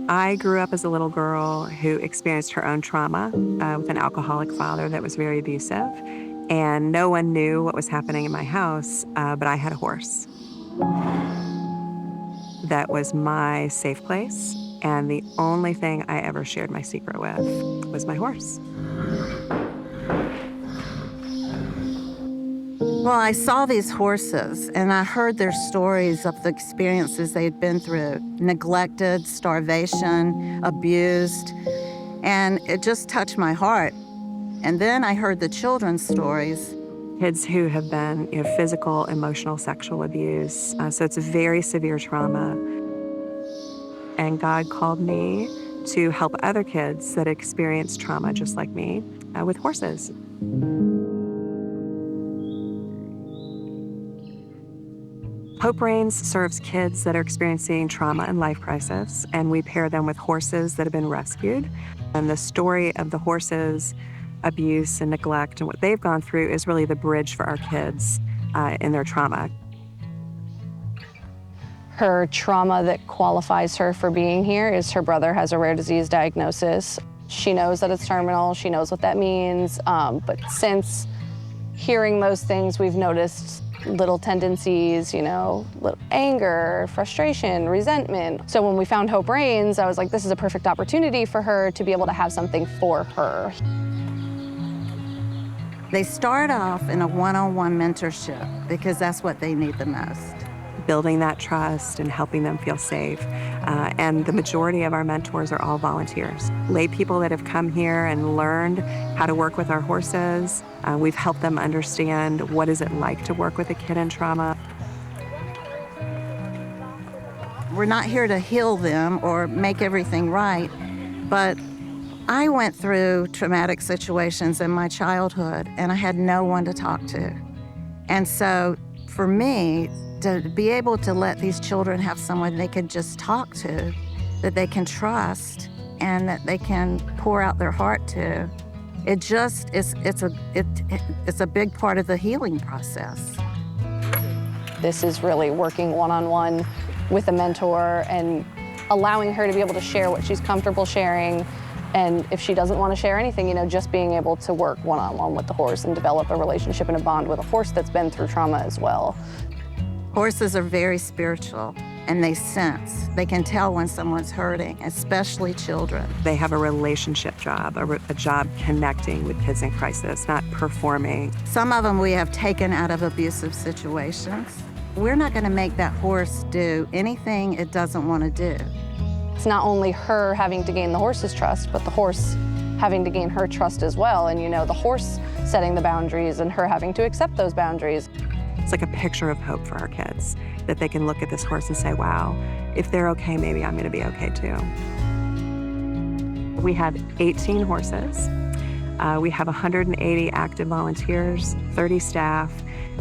I grew up as a little girl who experienced her own trauma with an alcoholic father that was very abusive. And no one knew what was happening in my house, but I had a horse. That was my safe place. And the only thing I ever shared my secret with was my horse. Well, I saw these horses and I heard their stories of the experiences they'd been through, neglected, starvation, abused, and it just touched my heart. And then I heard the children's stories. Kids who have been, physical, emotional, sexual abuse. So it's a very severe trauma. And God called me to help other kids that experience trauma just like me with horses. Hope Reins serves kids that are experiencing trauma and life crisis, and we pair them with horses that have been rescued. And the story of the horses' abuse and neglect and what they've gone through is really the bridge for our kids in their trauma. Her trauma that qualifies her for being here is her brother has a rare disease diagnosis. She knows that it's terminal, she knows what that means, but since hearing those things, we've noticed little tendencies, little anger, frustration, resentment. So when we found Hope Reins, I was like, this is a perfect opportunity for her to be able to have something for her. They start off in a one-on-one mentorship because that's what they need the most. Building that trust and helping them feel safe. And the majority of our mentors are all volunteers. Lay people that have come here and learned how to work with our horses. We've helped them understand what is it like to work with a kid in trauma. We're not here to heal them or make everything right, but I went through traumatic situations in my childhood and I had no one to talk to. And so for me, to be able to let these children have someone they can just talk to, that they can trust, and that they can pour out their heart to, it's a big part of the healing process. This is really working one-on-one with a mentor and allowing her to be able to share what she's comfortable sharing. And if she doesn't want to share anything, just being able to work one-on-one with the horse and develop a relationship and a bond with a horse that's been through trauma as well. Horses are very spiritual, and they sense. They can tell when someone's hurting, especially children. They have a relationship job, a job connecting with kids in crisis, not performing. Some of them we have taken out of abusive situations. We're not going to make that horse do anything it doesn't want to do. It's not only her having to gain the horse's trust, but the horse having to gain her trust as well. And the horse setting the boundaries and her having to accept those boundaries. It's like a picture of hope for our kids, that they can look at this horse and say, wow, if they're okay, maybe I'm gonna be okay too. We have 18 horses. We have 180 active volunteers, 30 staff,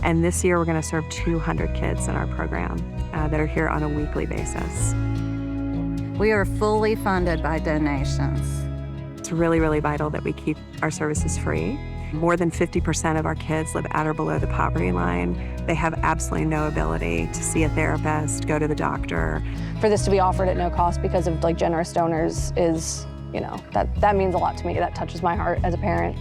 and this year we're gonna serve 200 kids in our program that are here on a weekly basis. We are fully funded by donations. It's really, really vital that we keep our services free. More than 50% of our kids live at or below the poverty line. They have absolutely no ability to see a therapist, go to the doctor. For this to be offered at no cost because of generous donors is, that means a lot to me. That touches my heart as a parent.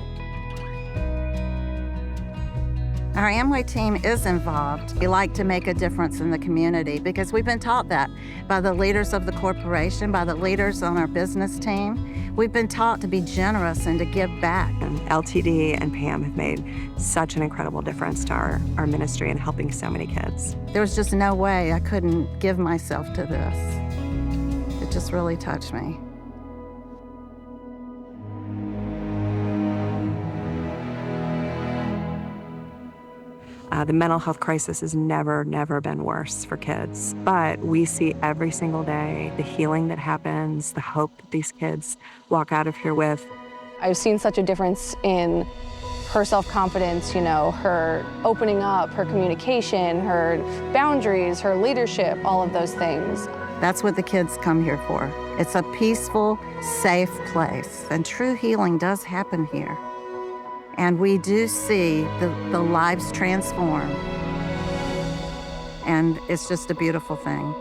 Our Amway team is involved. We like to make a difference in the community because we've been taught that by the leaders of the corporation, by the leaders on our business team. We've been taught to be generous and to give back. And LTD and Pam have made such an incredible difference to our ministry and helping so many kids. There was just no way I couldn't give myself to this. It just really touched me. The mental health crisis has never been worse for kids. But we see every single day the healing that happens, the hope that these kids walk out of here with. I've seen such a difference in her self-confidence, her opening up, her communication, her boundaries, her leadership, all of those things. That's what the kids come here for. It's a peaceful, safe place, and true healing does happen here. And we do see the lives transform. And it's just a beautiful thing.